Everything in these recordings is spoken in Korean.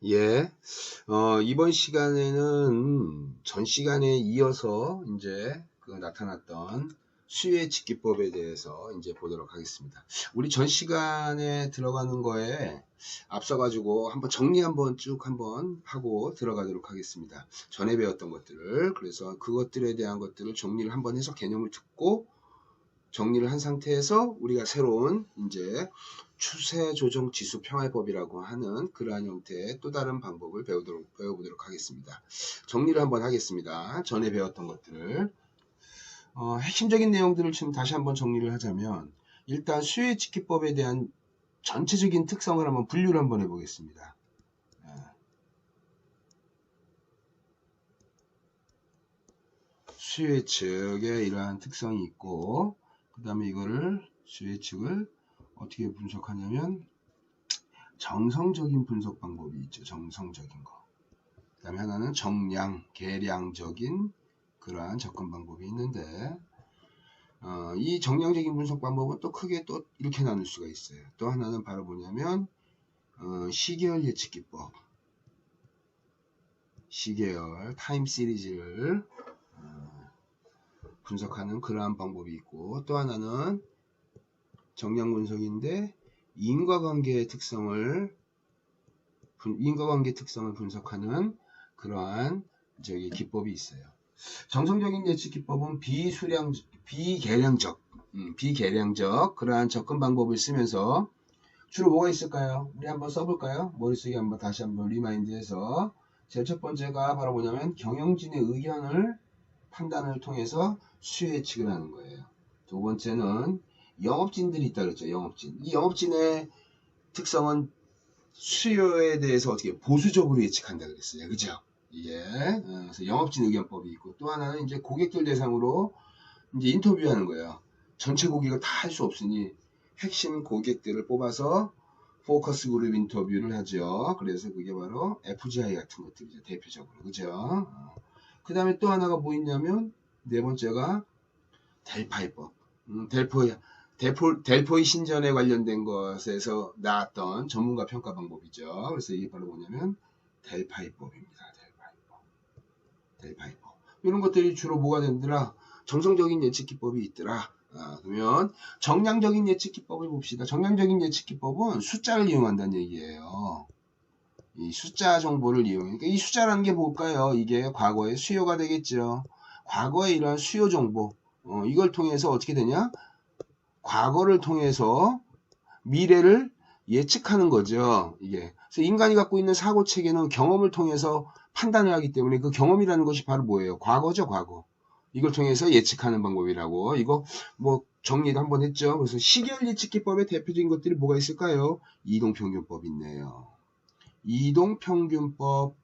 예. 이번 시간에는 전 시간에 이어서 이제 나타났던 수혜 직기법에 대해서 이제 보도록 하겠습니다. 우리 전 시간에 들어가는 거에 앞서가지고 한번 정리 한번 쭉 한번 하고 들어가도록 하겠습니다. 전에 배웠던 것들을. 그래서 그것들에 대한 것들을 정리를 한번 해서 개념을 듣고 정리를 한 상태에서 우리가 새로운 이제 추세 조정 지수 평화법이라고 하는 그러한 형태의 또 다른 방법을 배워보도록 하겠습니다. 정리를 한번 하겠습니다. 전에 배웠던 것들을 핵심적인 내용들을 지금 다시 한번 정리를 하자면 일단 수혜 지키법에 대한 전체적인 특성을 한번 분류를 한번 해보겠습니다. 수혜 측에 이러한 특성이 있고 그 다음에 이거를 수혜 측을 어떻게 분석하냐면 정성적인 분석 방법이 있죠. 정성적인 거. 그 다음에 하나는 정량, 계량적인 그러한 접근 방법이 있는데 이 정량적인 분석 방법은 또 크게 또 이렇게 나눌 수가 있어요. 또 하나는 바로 뭐냐면 시계열 예측 기법, 시계열 타임 시리즈를 분석하는 그러한 방법이 있고 또 하나는 정량 분석인데 인과관계 특성을 분석하는 그러한 기법이 있어요. 정성적인 예측 기법은 비계량적 그러한 접근 방법을 쓰면서 주로 뭐가 있을까요? 우리 한번 써볼까요? 머릿속에 한번 다시 한번 리마인드해서 제일 첫 번째가 바로 뭐냐면 경영진의 의견을 판단을 통해서 수혜 예측을 하는 거예요. 두 번째는 영업진들이 있다 그랬죠. 영업진. 이 영업진의 특성은 수요에 대해서 어떻게 보수적으로 예측한다 그랬어요. 그죠? 예. 그래서 영업진 의견법이 있고 또 하나는 이제 고객들 대상으로 이제 인터뷰하는 거예요. 전체 고객을 다 할 수 없으니 핵심 고객들을 뽑아서 포커스 그룹 인터뷰를 하죠. 그래서 그게 바로 FGI 같은 것들이죠. 대표적으로. 그죠? 그 다음에 또 하나가 뭐 있냐면 네 번째가 델파이법. 델포이 신전에 관련된 것에서 나왔던 전문가 평가 방법이죠. 그래서 이게 바로 뭐냐면 델파이법입니다. 델파이법. 이런 것들이 주로 뭐가 되더라? 정성적인 예측 기법이 있더라. 그러면 정량적인 예측 기법을 봅시다. 정량적인 예측 기법은 숫자를 이용한다는 얘기예요. 이 숫자 정보를 이용해. 그러니까 이 숫자라는 게 뭘까요? 이게 과거의 수요가 되겠죠. 과거의 이러한 수요 정보. 이걸 통해서 어떻게 되냐? 과거를 통해서 미래를 예측하는 거죠. 이게. 그래서 인간이 갖고 있는 사고 체계는 경험을 통해서 판단을 하기 때문에 그 경험이라는 것이 바로 뭐예요? 과거죠, 과거. 이걸 통해서 예측하는 방법이라고. 이거 뭐 정리도 한번 했죠. 그래서 시계열 예측 기법의 대표적인 것들이 뭐가 있을까요? 이동평균법 있네요. 이동평균법.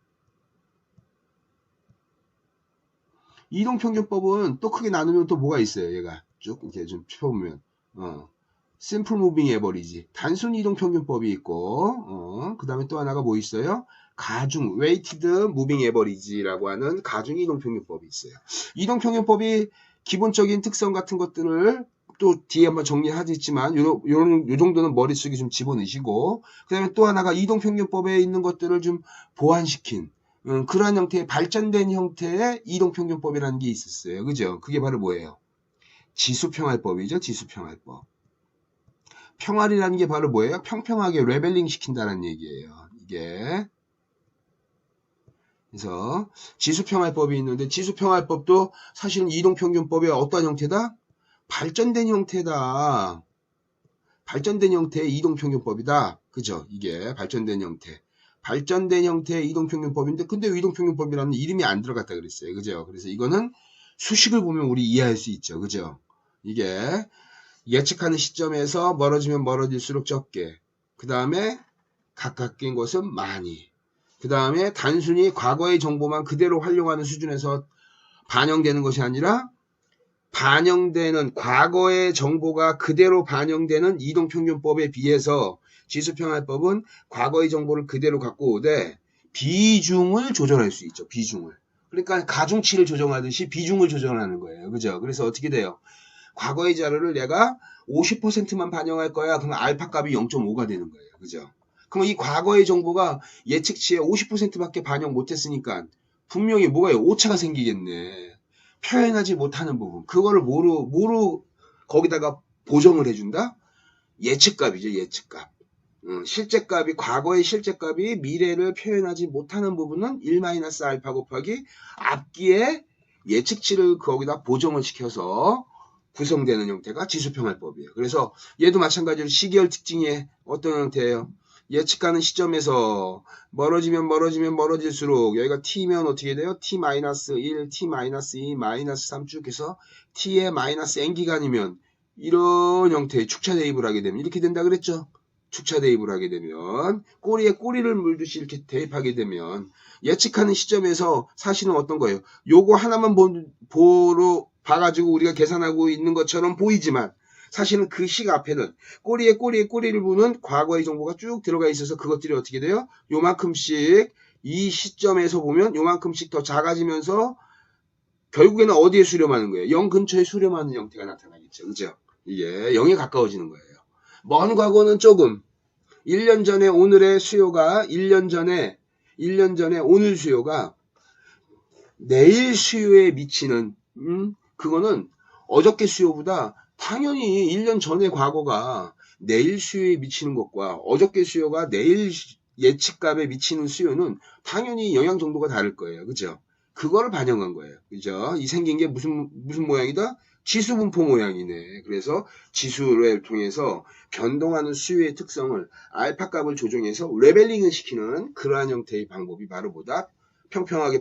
이동평균법은 또 크게 나누면 또 뭐가 있어요? 얘가 쭉 이렇게 좀 펴보면 심플 무빙 에버리지 단순 이동평균법이 있고 그 다음에 또 하나가 뭐 있어요? 가중 웨이티드 무빙 에버리지라고 하는 가중 이동평균법이 있어요. 이동평균법이 기본적인 특성 같은 것들을 또 뒤에 한번 정리하겠지만 요 정도는 머릿속에 좀 집어넣으시고 그 다음에 또 하나가 이동평균법에 있는 것들을 좀 보완시킨 그러한 형태의 발전된 형태의 이동평균법이라는 게 있었어요. 그죠? 그게 바로 뭐예요? 지수평활법이죠. 지수평활법. 평활이라는 게 바로 뭐예요? 평평하게 레벨링 시킨다는 얘기예요. 이게. 그래서 지수평활법이 있는데 지수평활법도 사실은 이동평균법의 어떤 형태다? 발전된 형태다. 발전된 형태의 이동평균법이다. 그죠? 이게 발전된 형태. 발전된 형태의 이동평균법인데 근데 이동평균법이라는 이름이 안 들어갔다 그랬어요. 그죠? 그래서 이거는 수식을 보면 우리 이해할 수 있죠. 그죠? 이게 예측하는 시점에서 멀어지면 멀어질수록 적게 그 다음에 가깝게인 것은 많이 그 다음에 단순히 과거의 정보만 그대로 활용하는 수준에서 반영되는 것이 아니라 반영되는 과거의 정보가 그대로 반영되는 이동평균법에 비해서 지수평활법은 과거의 정보를 그대로 갖고 오되 비중을 조절할 수 있죠. 비중을. 그러니까 가중치를 조정하듯이 비중을 조정하는 거예요. 그죠? 그래서 어떻게 돼요? 과거의 자료를 내가 50%만 반영할 거야. 그러면 알파 값이 0.5가 되는 거예요. 그죠? 그럼 이 과거의 정보가 예측치의 50%밖에 반영 못했으니까 분명히 뭐가요? 오차가 생기겠네. 표현하지 못하는 부분. 그거를 뭐로 거기다가 보정을 해준다? 예측값이죠, 예측값. 실제값이, 과거의 실제값이 미래를 표현하지 못하는 부분은 1-알파 곱하기 앞기의 예측치를 거기다 보정을 시켜서 구성되는 형태가 지수평할법이에요. 그래서 얘도 마찬가지로 시계열 특징이 어떤 형태예요? 예측하는 시점에서 멀어지면 멀어질수록 여기가 t면 어떻게 돼요? t-1, t-2, -3 쭉 해서 t의 마이너스 n기간이면 이런 형태의 축차 대입을 하게 되면 이렇게 된다 그랬죠? 축차 대입을 하게 되면 꼬리에 꼬리를 물듯이 이렇게 대입하게 되면 예측하는 시점에서 사실은 어떤 거예요? 요거 하나만 봐가지고 우리가 계산하고 있는 것처럼 보이지만 사실은 그 식 앞에는 꼬리에 꼬리를 부는 과거의 정보가 쭉 들어가 있어서 그것들이 어떻게 돼요? 요만큼씩 이 시점에서 보면 요만큼씩 더 작아지면서 결국에는 어디에 수렴하는 거예요? 0 근처에 수렴하는 형태가 나타나겠죠. 그죠? 이게 0에 가까워지는 거예요. 먼 과거는 조금 1년 전에 오늘의 수요가 1년 전에 오늘 수요가 내일 수요에 미치는 그거는 어저께 수요보다 당연히 1년 전의 과거가 내일 수요에 미치는 것과 어저께 수요가 내일 예측값에 미치는 수요는 당연히 영향 정도가 다를 거예요. 그죠? 그거를 반영한 거예요. 그죠? 이 생긴 게 무슨 모양이다? 지수 분포 모양이네. 그래서 지수를 통해서 변동하는 수요의 특성을 알파 값을 조정해서 레벨링을 시키는 그러한 형태의 방법이 바로 보다 평평하게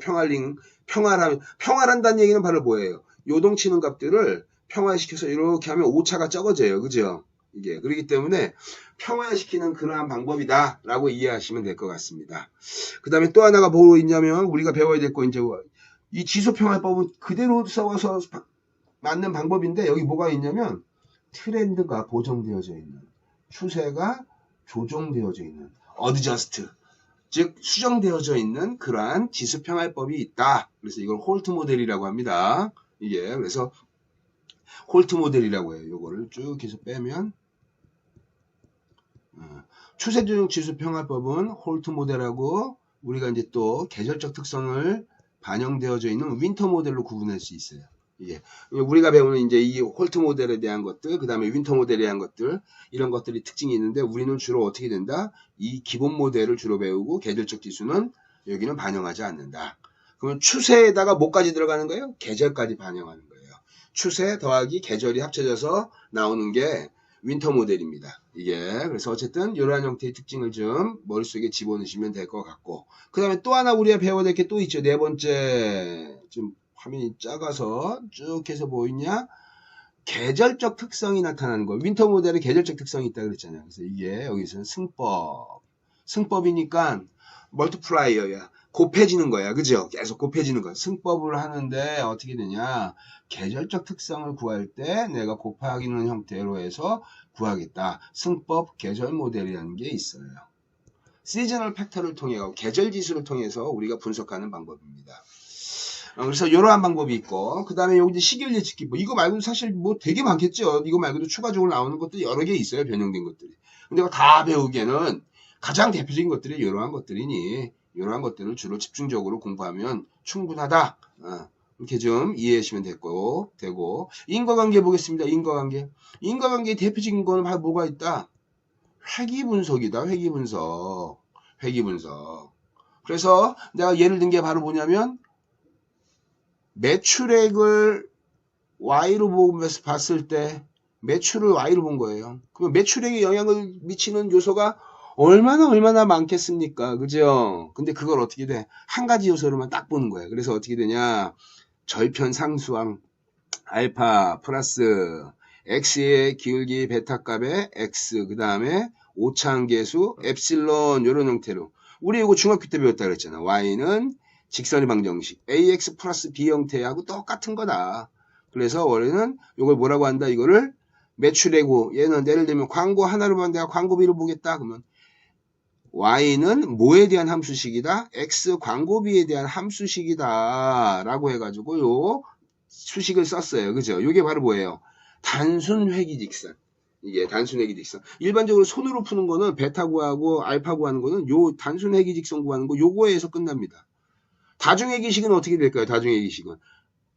평활한다는 얘기는 바로 뭐예요? 요동치는 값들을 평화시켜서 이렇게 하면 오차가 적어져요. 그죠? 이게 그렇기 때문에 평화시키는 그러한 방법이다 라고 이해하시면 될 것 같습니다. 그 다음에 또 하나가 뭐 있냐면 우리가 배워야 될 거 이제 이 지수평활법은 그대로 써서 맞는 방법인데 여기 뭐가 있냐면 트렌드가 보정되어져 있는, 추세가 조정되어져 있는, 어드저스트, 즉 수정되어져 있는 그러한 지수평활법이 있다. 그래서 이걸 홀트 모델이라고 합니다. 이게 그래서 홀트 모델이라고 해요. 요거를 쭉 해서 빼면 추세 조정 지수평활법은 홀트 모델하고 우리가 이제 또 계절적 특성을 반영되어져 있는 윈터 모델로 구분할 수 있어요. 예. 우리가 배우는 이제 이 홀트 모델에 대한 것들, 그 다음에 윈터 모델에 대한 것들, 이런 것들이 특징이 있는데 우리는 주로 어떻게 된다? 이 기본 모델을 주로 배우고 계절적 지수는 여기는 반영하지 않는다. 그러면 추세에다가 뭐까지 들어가는 거예요? 계절까지 반영하는 거예요. 추세 더하기 계절이 합쳐져서 나오는 게 윈터 모델입니다. 이게 그래서 어쨌든 이러한 형태의 특징을 좀 머릿속에 집어넣으시면 될 것 같고, 그 다음에 또 하나 우리가 배워야 될 게 또 있죠. 네 번째, 좀 화면이 작아서 쭉 해서 보이냐? 계절적 특성이 나타나는 거. 윈터 모델에 계절적 특성이 있다 그랬잖아요. 그래서 이게 여기서는 승법이니까 멀티플라이어야. 곱해지는 거야. 그죠? 계속 곱해지는 거야. 승법을 하는데 어떻게 되냐? 계절적 특성을 구할 때 내가 곱하기는 형태로 해서 구하겠다. 승법 계절 모델이라는 게 있어요. 시즈널 팩터를 통해 계절 지수를 통해서 우리가 분석하는 방법입니다. 그래서 이러한 방법이 있고, 그 다음에 여기 시계열 예측기, 이거 말고도 사실 뭐 되게 많겠죠. 이거 말고도 추가적으로 나오는 것도 여러 개 있어요. 변형된 것들이. 근데 이거 다 배우기에는 가장 대표적인 것들이 이러한 것들이니 이러한 것들을 주로 집중적으로 공부하면 충분하다. 이렇게 좀 이해하시면 되고, 인과관계 보겠습니다. 인과관계의 대표적인 거는 바로 뭐가 있다? 회귀분석이다. 회귀분석. 그래서 내가 예를 든 게 바로 뭐냐면 매출액을 Y로 보면서 봤을 때 매출을 Y로 본 거예요. 그러면 매출액에 영향을 미치는 요소가 얼마나 많겠습니까? 그죠? 근데 그걸 어떻게 돼? 한 가지 요소로만 딱 보는 거예요. 그래서 어떻게 되냐? 절편 상수항 알파 플러스 x의 기울기 베타 값의 x, 그 다음에 오차항계수 엡실론, 이런 형태로. 우리 이거 중학교 때 배웠다 그랬잖아. y는 직선의 방정식 ax 플러스 b 형태하고 똑같은 거다. 그래서 원래는 이걸 뭐라고 한다? 이거를 매출액고, 얘는 예를 들면 광고 하나로 보면 내가 광고비를 보겠다. 그러면 y는 뭐에 대한 함수식이다? x 광고비에 대한 함수식이다 라고 해가지고 요 수식을 썼어요. 그죠? 요게 바로 뭐예요? 단순 회귀직선. 이게 단순 회기직선. 일반적으로 손으로 푸는 거는 베타 구하고 알파 구하는 거는 요 단순 회기직선 구하는 거 요거에서 끝납니다. 다중회기식은 어떻게 될까요? 다중회기식은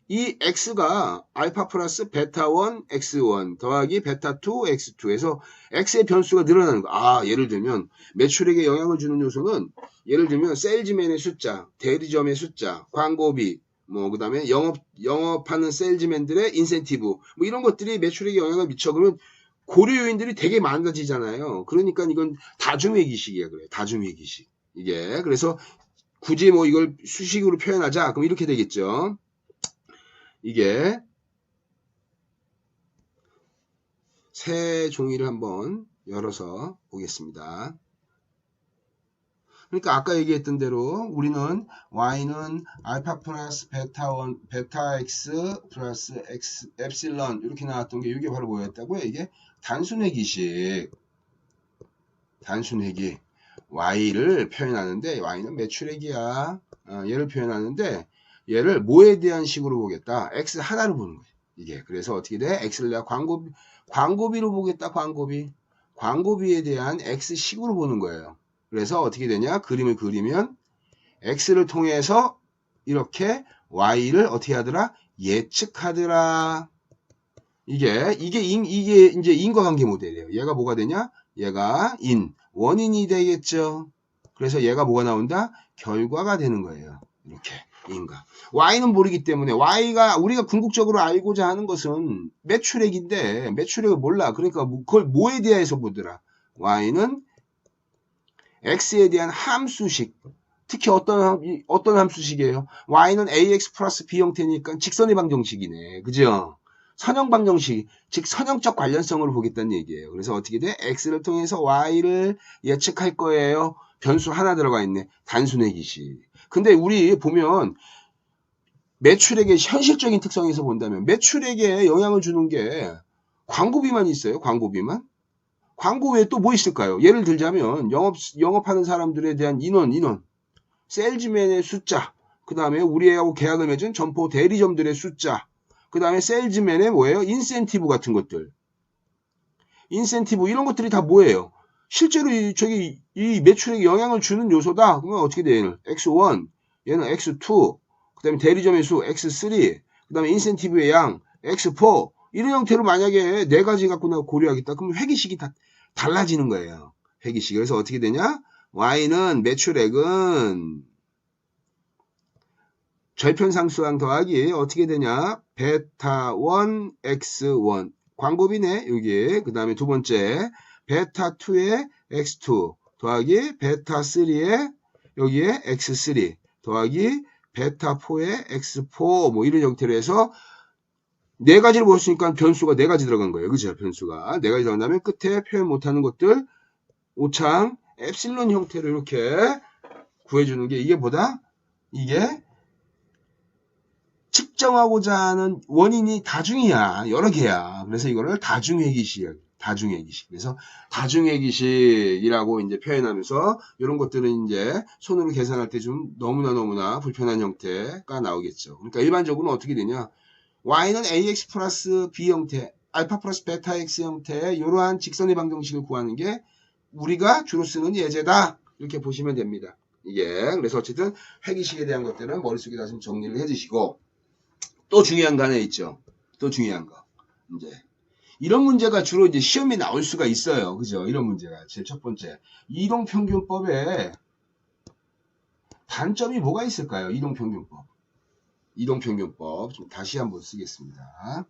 이 x가 알파 플러스 베타 1 x1 더하기 베타 2 x2에서 x의 변수가 늘어나는 거. 아, 예를 들면 매출액에 영향을 주는 요소는 예를 들면 세일즈맨의 숫자, 대리점의 숫자, 광고비, 뭐 그다음에 영업하는 세일즈맨들의 인센티브, 뭐 이런 것들이 매출액에 영향을 미쳐. 그러면 고려 요인들이 되게 많아지잖아요. 그러니까 이건 다중회기식이야. 그래. 다중회기식. 이게 그래서 굳이 뭐 이걸 수식으로 표현하자. 그럼 이렇게 되겠죠. 이게 새 종이를 한번 열어서 보겠습니다. 그러니까 아까 얘기했던 대로 우리는 y는 알파 플러스 베타 1, 베타 x 플러스 x 엡실론 이렇게 나왔던 게 이게 바로 뭐였다고요? 이게 단순회기식. 단순회기. y를 표현하는데 y는 매출액이야. 얘를 표현하는데 얘를 뭐에 대한 식으로 보겠다. x 하나로 보는 거예요. 이게 그래서 어떻게 돼? x를 내가 광고비로 보겠다. 광고비에 대한 x 식으로 보는 거예요. 그래서 어떻게 되냐? 그림을 그리면 x를 통해서 이렇게 y를 어떻게 하더라? 예측하더라. 이게 이제 인과관계 모델이에요. 얘가 뭐가 되냐? 얘가 원인이 되겠죠. 그래서 얘가 뭐가 나온다? 결과가 되는 거예요. 이렇게 인과. y는 모르기 때문에 y가 우리가 궁극적으로 알고자 하는 것은 매출액인데 매출액을 몰라. 그러니까 그걸 뭐에 대해서 보더라. y는 x에 대한 함수식. 특히 어떤 함수식이에요? y는 ax 플러스 b 형태니까 직선의 방정식이네. 그죠? 선형 방정식, 즉 선형적 관련성으로 보겠다는 얘기예요. 그래서 어떻게 돼? x를 통해서 y를 예측할 거예요. 변수 하나 들어가 있네. 단순회기식. 근데 우리 보면 매출액의 현실적인 특성에서 본다면 매출액에 영향을 주는 게 광고비만 있어요. 광고비만. 광고 외에 또 뭐 있을까요? 예를 들자면 영업하는 사람들에 대한 인원, 세일즈맨의 숫자, 그 다음에 우리하고 계약을 맺은 점포 대리점들의 숫자, 그 다음에 세일즈맨의 뭐예요? 인센티브 같은 것들. 인센티브 이런 것들이 다 뭐예요? 실제로 이 매출액에 영향을 주는 요소다. 그러면 어떻게 돼요? X1, 얘는 X2, 그 다음에 대리점의 수 X3, 그 다음에 인센티브의 양 X4 이런 형태로 만약에 네 가지 갖고 내가 고려하겠다. 그러면 회계식이 다 달라지는 거예요. 회계식. 그래서 어떻게 되냐? Y는 매출액은 절편상수항 더하기 어떻게 되냐? 베타 1 X1 광고비네. 여기 그 다음에 두 번째 베타 2의 X2 더하기 베타 3의 여기에 X3 더하기 베타 4의 X4 뭐 이런 형태로 해서 네 가지를 보였으니까 변수가 네 가지 들어간 거예요. 그죠? 변수가 네 가지 들어간 다음에 끝에 표현 못하는 것들 오창 엡실론 형태로 이렇게 구해주는 게 이게 뭐다? 이게 측정하고자 하는 원인이 다중이야. 여러 개야. 그래서 이거를 다중회기식. 그래서 다중회기식이라고 이제 표현하면서 이런 것들은 이제 손으로 계산할 때 좀 너무나 불편한 형태가 나오겠죠. 그러니까 일반적으로는 어떻게 되냐? y는 ax 플러스 b 형태, 알파 플러스 베타 x 형태의 이러한 직선의 방정식을 구하는 게 우리가 주로 쓰는 예제다. 이렇게 보시면 됩니다. 이게 그래서 어쨌든 회기식에 대한 것들은 머릿속에다 좀 정리를 해주시고 또 중요한 거 하나 있죠. 또 중요한 거. 이제 이런 문제가 주로 이제 시험에 나올 수가 있어요. 그죠? 이런 문제가 제 첫 번째 이동평균법에 단점이 뭐가 있을까요? 이동평균법 좀 다시 한번 쓰겠습니다.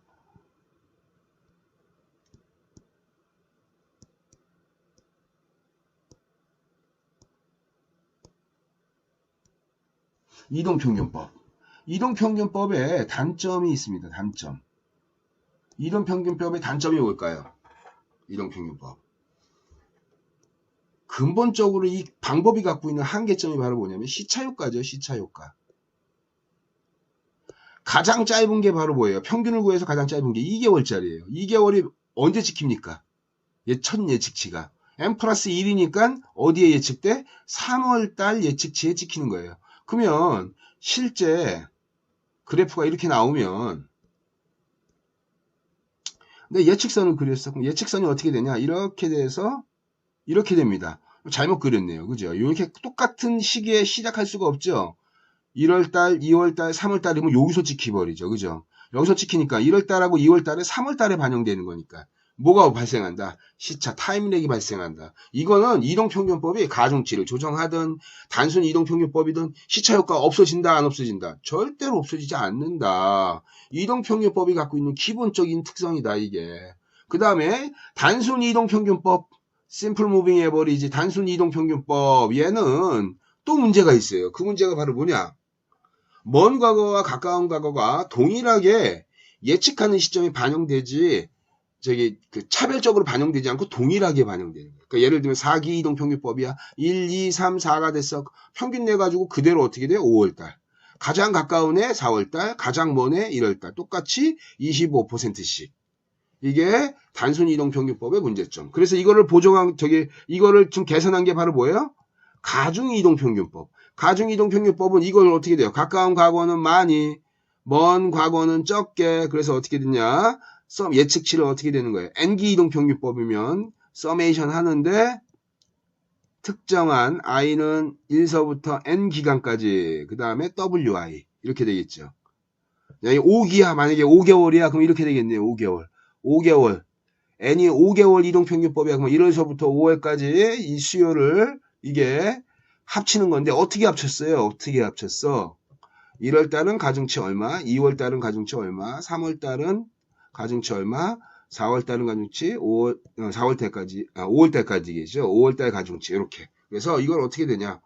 이동평균법에 단점이 있습니다. 단점. 이동평균법의 단점이 뭘까요? 이동평균법. 근본적으로 이 방법이 갖고 있는 한계점이 바로 뭐냐면 시차효과죠. 시차효과. 가장 짧은 게 바로 뭐예요? 평균을 구해서 가장 짧은 게 2개월짜리예요. 2개월이 언제 찍힙니까? 첫 예측치가. M 플러스 1이니까 어디에 예측돼? 3월달 예측치에 찍히는 거예요. 그러면 실제 그래프가 이렇게 나오면 근데 예측선을 그렸어. 그럼 예측선이 어떻게 되냐? 이렇게 돼서 이렇게 됩니다. 잘못 그렸네요. 그죠? 이렇게 똑같은 시기에 시작할 수가 없죠. 1월달, 2월달, 3월달이면 여기서 찍혀버리죠. 그죠? 여기서 찍히니까 1월달하고 2월달에 3월달에 반영되는 거니까 뭐가 발생한다? 시차, 타임렉이 발생한다. 이거는 이동평균법이 가중치를 조정하든 단순 이동평균법이든 시차 효과가 없어진다, 안 없어진다? 절대로 없어지지 않는다. 이동평균법이 갖고 있는 기본적인 특성이다, 이게. 그 다음에 단순 이동평균법, 심플 무빙 에버리지, 단순 이동평균법, 얘는 또 문제가 있어요. 그 문제가 바로 뭐냐? 먼 과거와 가까운 과거가 동일하게 예측하는 시점이 반영되지, 차별적으로 반영되지 않고 동일하게 반영되는 거예요. 그러니까 예를 들면 4기 이동평균법이야. 1, 2, 3, 4가 됐어. 평균 내가지고 그대로 어떻게 돼? 5월달. 가장 가까운 애 4월달, 가장 먼 애 1월달. 똑같이 25%씩. 이게 단순 이동평균법의 문제점. 그래서 이거를 이거를 좀 개선한 게 바로 뭐예요? 가중 이동평균법. 가중 이동평균법은 이걸 어떻게 돼요? 가까운 과거는 많이, 먼 과거는 적게. 그래서 어떻게 되냐? 예측치를 어떻게 되는 거예요? n기 이동평균법이면 서메이션 하는데 특정한 i는 1서부터 n 기간까지 그 다음에 wi 이렇게 되겠죠. 5기야. 만약에 5개월이야. 그럼 이렇게 되겠네요. 5개월. n이 5개월 이동평균법이야. 그럼 1월서부터 5월까지 이 수요를 이게 합치는 건데 어떻게 합쳤어요? 어떻게 합쳤어? 1월달은 가중치 얼마, 2월달은 가중치 얼마, 3월달은 가중치 얼마, 4월달은 가중치 5월달까지겠죠. 5월달 가중치 이렇게. 그래서 이걸 어떻게 되냐?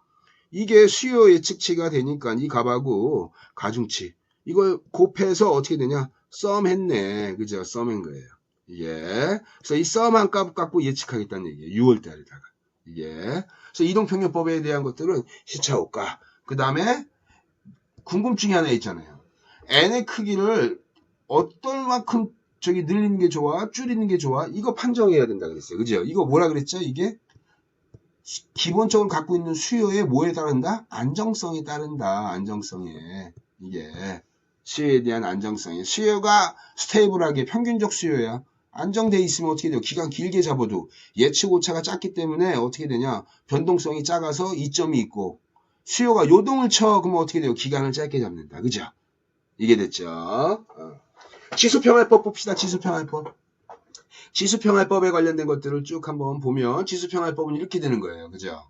이게 수요 예측치가 되니까 이 값하고 가중치 이걸 곱해서 어떻게 되냐? 썸했네. 그죠? 썸한 거예요. 이게. 그래서 이 썸한 값 갖고 예측하겠다는 얘기예요. 6월달에다가. 이게. 그래서 이동평균법에 대한 것들은 시차효과. 그 다음에 궁금증이 하나 있잖아요. n의 크기를 어떤 만큼 늘리는 게 좋아? 줄이는 게 좋아? 이거 판정해야 된다 그랬어요. 그죠? 이거 뭐라 그랬죠? 이게 기본적으로 갖고 있는 수요에 뭐에 따른다? 안정성에 따른다. 안정성에. 이게 수요에 대한 안정성에. 수요가 스테이블하게 평균적 수요야. 안정돼 있으면 어떻게 돼요? 기간 길게 잡아도 예측 오차가 작기 때문에 어떻게 되냐? 변동성이 작아서 이점이 있고 수요가 요동을 쳐 그러면 어떻게 돼요? 기간을 짧게 잡는다. 그죠? 이게 됐죠? 지수평활법 봅시다. 지수평활법. 지수평활법에 관련된 것들을 쭉 한번 보면 지수평활법은 이렇게 되는 거예요. 그죠?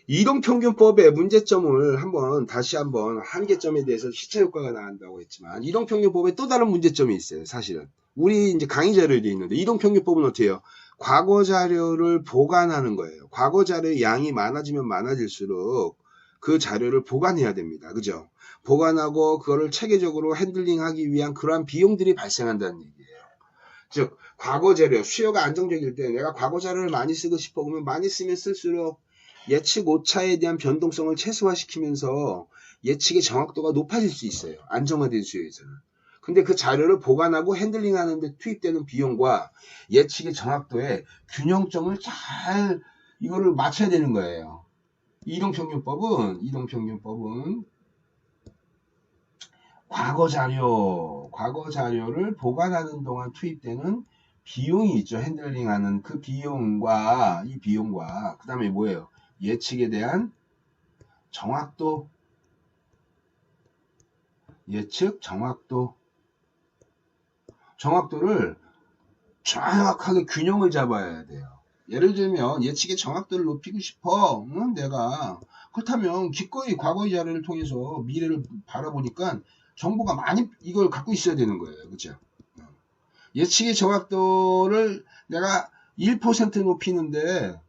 이동평균법의 문제점을 다시 한번 한계점에 대해서 시차효과가 나온다고 했지만 이동평균법에 또 다른 문제점이 있어요. 사실은. 우리 이제 강의 자료에 있는데 이동평균법은 어떻게 해요? 과거 자료를 보관하는 거예요. 과거 자료의 양이 많아지면 많아질수록 그 자료를 보관해야 됩니다. 그죠? 보관하고 그거를 체계적으로 핸들링하기 위한 그러한 비용들이 발생한다는 얘기예요. 즉 과거 자료, 수요가 안정적일 때 내가 과거 자료를 많이 쓰고 싶어 그러면 많이 쓰면 쓸수록 예측 오차에 대한 변동성을 최소화시키면서 예측의 정확도가 높아질 수 있어요. 안정화된 수요에서는. 근데 그 자료를 보관하고 핸들링하는 데 투입되는 비용과 예측의 정확도에 균형점을 잘 이거를 맞춰야 되는 거예요. 이동평균법은 과거 자료를 보관하는 동안 투입되는 비용이 있죠. 핸들링하는 그 비용과 그 다음에 뭐예요? 예측에 대한 정확도, 예측 정확도를 정확하게 균형을 잡아야 돼요. 예를 들면 예측의 정확도를 높이고 싶어. 내가 그렇다면 기꺼이 과거의 자료를 통해서 미래를 바라보니까 정보가 많이 이걸 갖고 있어야 되는 거예요. 그렇죠? 예측의 정확도를 내가 1% 높이는데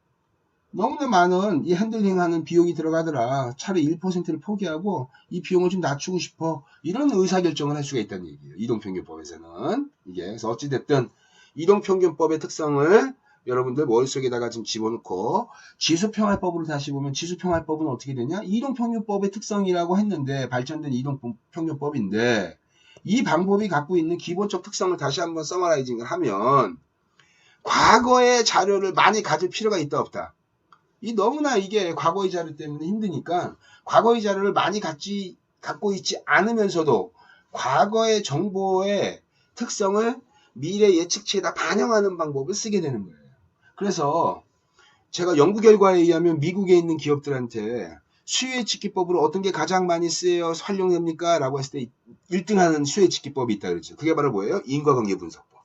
너무나 많은 이 핸들링하는 비용이 들어가더라. 차라리 1%를 포기하고 이 비용을 좀 낮추고 싶어. 이런 의사결정을 할 수가 있다는 얘기예요. 이동평균법에서는. 이게 그래서 어찌됐든 이동평균법의 특성을 여러분들 머릿속에다가 좀 집어넣고 지수평활법으로 다시 보면 지수평활법은 어떻게 되냐? 이동평균법의 특성이라고 했는데 발전된 이동평균법인데 이 방법이 갖고 있는 기본적 특성을 다시 한번 서머라이징을 하면 과거의 자료를 많이 가질 필요가 있다 없다. 너무나 이게 과거의 자료 때문에 힘드니까 과거의 자료를 많이 갖고 있지 않으면서도 과거의 정보의 특성을 미래 예측치에다 반영하는 방법을 쓰게 되는 거예요. 그래서 제가 연구 결과에 의하면 미국에 있는 기업들한테 수요예측기법으로 어떤 게 가장 많이 쓰여요? 활용됩니까? 라고 했을 때 1등하는 수요예측기법이 있다 그러죠. 그게 바로 뭐예요? 인과관계 분석법.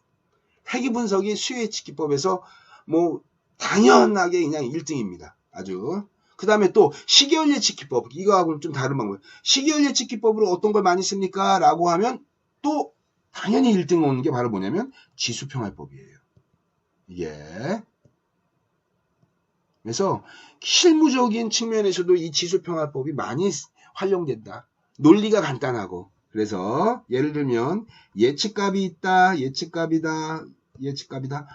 회귀 분석이 수요예측기법에서 뭐 당연하게 그냥 1등입니다. 아주. 그 다음에 또 시계열 예측기법. 이거하고는 좀 다른 방법. 시계열 예측기법으로 어떤 걸 많이 씁니까? 라고 하면 또 당연히 1등 오는 게 바로 뭐냐면 지수평활법이에요. 이게. 그래서 실무적인 측면에서도 이 지수평활법이 많이 활용된다. 논리가 간단하고. 그래서 예를 들면 예측값이 있다. 예측값이다.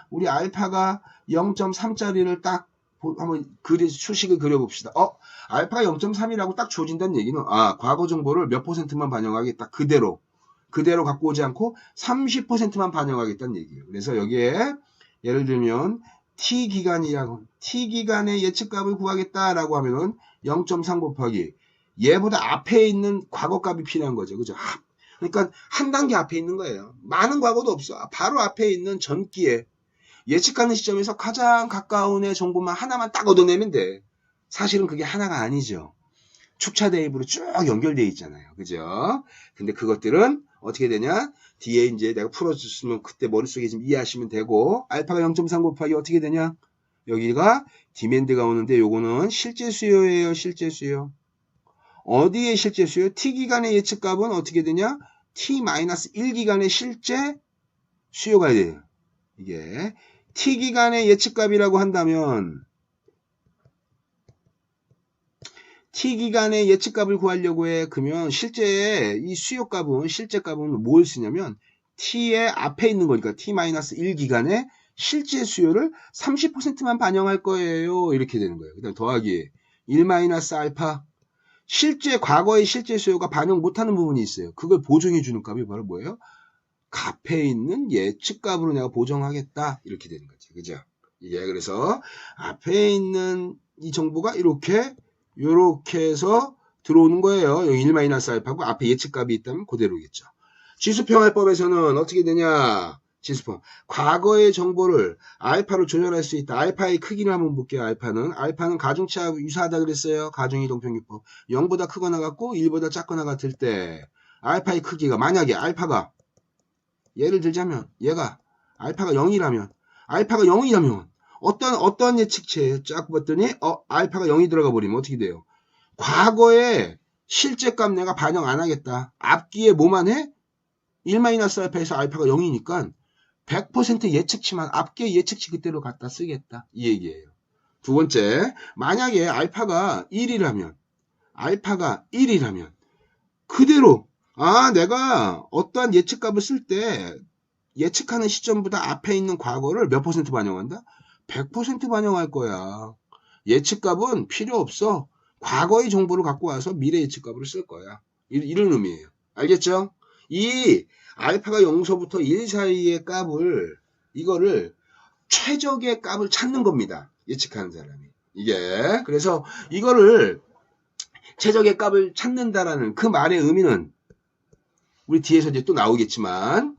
우리 알파가 0.3짜리를 딱 한번 수식을 그려봅시다. 알파가 0.3이라고 딱 줘진다는 얘기는 과거 정보를 몇 %만 반영하겠다. 그대로 갖고 오지 않고 30%만 반영하겠다는 얘기예요. 그래서 여기에 예를 들면 T기간의 예측값을 구하겠다라고 하면은 0.3 곱하기 얘보다 앞에 있는 과거값이 필요한 거죠. 그죠? 그러니까 한 단계 앞에 있는 거예요. 많은 과거도 없어. 바로 앞에 있는 전기에 예측하는 시점에서 가장 가까운 애 정보만 하나만 딱 얻어내면 돼. 사실은 그게 하나가 아니죠. 축차 대입으로 쭉 연결되어 있잖아요. 그죠? 근데 그것들은 어떻게 되냐? 뒤에 이제 내가 풀어줬으면 그때 머릿속에 좀 이해하시면 되고, 알파가 0.3 곱하기 어떻게 되냐? 여기가 디맨드가 오는데 요거는 실제 수요예요. 실제 수요. 어디에 실제 수요? T기간의 예측값은 어떻게 되냐? T-1기간의 실제 수요가 돼요. 이게 T기간의 예측값이라고 한다면 T기간의 예측값을 구하려고 해. 그러면 실제 이 수요값은 실제값은 뭘 쓰냐면 T의 앞에 있는 거니까 T-1기간의 실제 수요를 30%만 반영할 거예요. 이렇게 되는 거예요. 그 다음 더하기 1-알파 실제 과거의 실제 수요가 반영 못하는 부분이 있어요. 그걸 보정해 주는 값이 바로 뭐예요? 앞에 있는 예측값으로 내가 보정하겠다. 이렇게 되는 거죠. 그죠? 이게 그래서 앞에 있는 이 정보가 이렇게 해서 들어오는 거예요. 여기 1-알파고 앞에 예측값이 있다면 그대로겠죠. 지수평활법에서는 어떻게 되냐? 지수평. 과거의 정보를 알파로 조절할 수 있다. 알파의 크기를 한번 볼게요. 알파는 가중치하고 유사하다 그랬어요. 가중이동평균법. 0보다 크거나 같고 1보다 작거나 같을 때 알파의 크기가 만약에 알파가 예를 들자면 얘가 알파가 0이라면 어떤 예측치에 쫙 봤더니 알파가 0이 들어가 버리면 어떻게 돼요? 과거에 실제값 내가 반영 안 하겠다. 앞기에 뭐만 해? 1-알파에서 알파가 0이니까 100% 예측치만 앞기의 예측치 그대로 갖다 쓰겠다. 이 얘기예요. 두 번째, 만약에 알파가 1이라면 그대로 내가 어떠한 예측값을 쓸 때 예측하는 시점보다 앞에 있는 과거를 몇 % 반영한다? 100% 반영할 거야. 예측값은 필요 없어. 과거의 정보를 갖고 와서 미래 예측값으로 쓸 거야. 이런 의미예요. 알겠죠? 이 알파가 0서부터 1 사이의 값을 이거를 최적의 값을 찾는 겁니다. 예측하는 사람이. 이게 그래서 이거를 최적의 값을 찾는다라는 그 말의 의미는 우리 뒤에서 이제 또 나오겠지만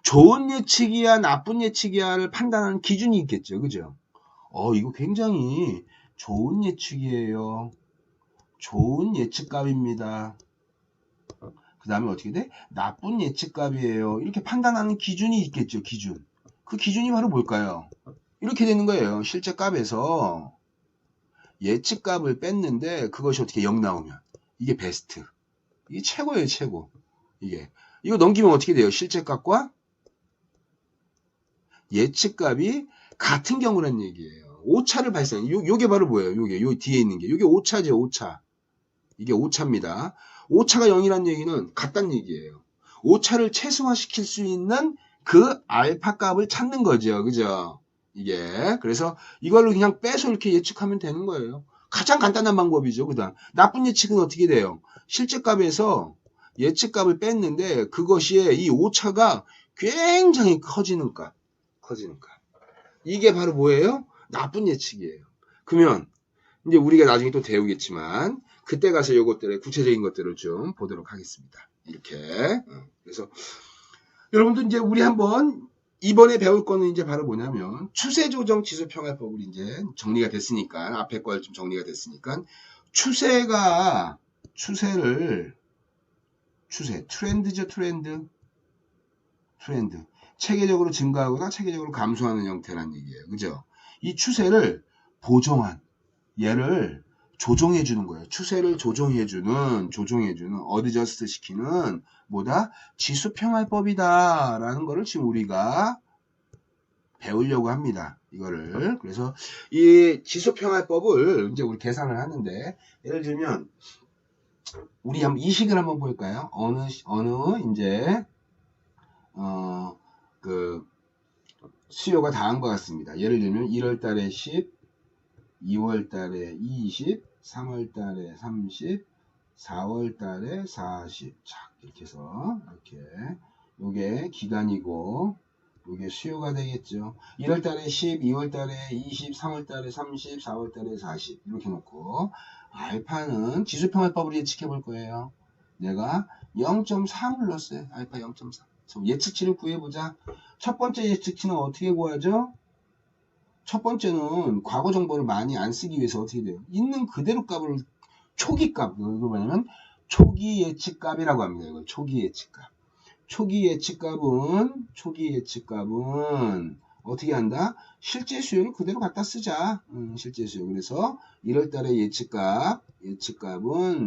좋은 예측이야 나쁜 예측이야를 판단하는 기준이 있겠죠. 그죠? 이거 굉장히 좋은 예측이에요. 좋은 예측값입니다. 그 다음에 어떻게 돼? 나쁜 예측값이에요. 이렇게 판단하는 기준이 있겠죠. 기준. 그 기준이 바로 뭘까요? 이렇게 되는 거예요. 실제 값에서 예측값을 뺐는데 그것이 어떻게 0 나오면 이게 베스트. 이게 최고예요. 최고. 이거 넘기면 어떻게 돼요? 실제 값과 예측값이 같은 경우란 얘기예요. 오차를 발생. 요게 바로 뭐예요? 요 뒤에 있는 게. 요게 오차죠. 오차. 이게 오차입니다. 오차가 0이란 얘기는 같다는 얘기예요. 오차를 최소화시킬 수 있는 그 알파 값을 찾는 거죠. 그죠? 이게. 그래서 이걸로 그냥 빼서 이렇게 예측하면 되는 거예요. 가장 간단한 방법이죠. 그 다음. 나쁜 예측은 어떻게 돼요? 실제 값에서 예측값을 뺐는데 그것이 이 오차가 굉장히 커지는 값. 이게 바로 뭐예요? 나쁜 예측이에요. 그러면 이제 우리가 나중에 또 배우겠지만 그때 가서 요것들의 구체적인 것들을 좀 보도록 하겠습니다. 이렇게. 그래서 여러분들 이제 우리 한번 이번에 배울 거는 이제 바로 뭐냐면 추세조정 지수평화법을 이제 정리가 됐으니까 앞에 걸 좀 정리가 됐으니까 트렌드죠. 트렌드 체계적으로 증가하거나 체계적으로 감소하는 형태란 얘기예요. 그죠? 이 추세를 보정한 얘를 조정해 주는 거예요. 추세를 조정해주는 어드저스트 시키는 뭐다? 지수평활법이다 라는 거를 지금 우리가 배우려고 합니다. 이거를. 그래서 이 지수평활법을 이제 우리 계산을 하는데, 예를 들면 우리 한번 이 식을 한번 볼까요? 어느 이제 그 수요가 다한 것 같습니다. 예를 들면 1월 달에 10, 2월 달에 20, 3월 달에 30, 4월 달에 40. 자, 이렇게 해서 이렇게 요게 기간이고 요게 수요가 되겠죠. 1월 달에 10, 2월 달에 20, 3월 달에 30, 4월 달에 40 이렇게 놓고 알파는 지수평활법으로 예측해 볼 거예요. 내가 0.3을 넣었어요. 알파 0.3. 예측치를 구해보자. 첫 번째 예측치는 어떻게 구하죠? 첫 번째는 과거 정보를 많이 안 쓰기 위해서 어떻게 돼요? 있는 그대로 값을 초기 값, 이거 뭐냐면 초기 예측 값이라고 합니다. 이걸 초기 예측 값. 초기 예측 값은 어떻게 한다? 실제 수요를 그대로 갖다 쓰자. 실제 수요. 그래서 1월 달에 예측값은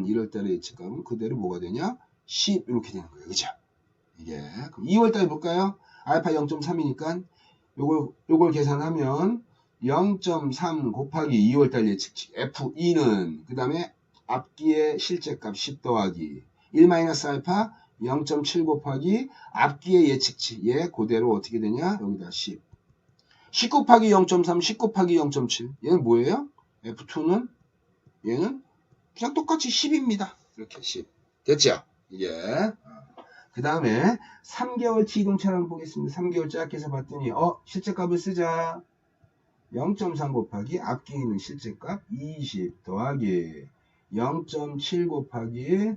1월 달에 예측값은 그대로 뭐가 되냐? 10 이렇게 되는 거예요. 그죠? 이게 그럼 2월 달에 볼까요? 알파 0.3이니까 요걸 계산하면 0.3 곱하기 2월달 예측치 F2는 그 다음에 앞기의 실제값 10 더하기 1 알파 0.7 곱하기 앞기의 예측치 얘 그대로 어떻게 되냐 여기다 10 곱하기 0.3 10 곱하기 0.7 얘는 뭐예요? F2는 얘는 그냥 똑같이 10입니다. 이렇게 10 됐죠? 이게 그 다음에 3개월치 이동차를 보겠습니다. 3개월치 앞에서 봤더니 실제값을 쓰자. 0.3 곱하기 앞기에 있는 실제값 20 더하기 0.7 곱하기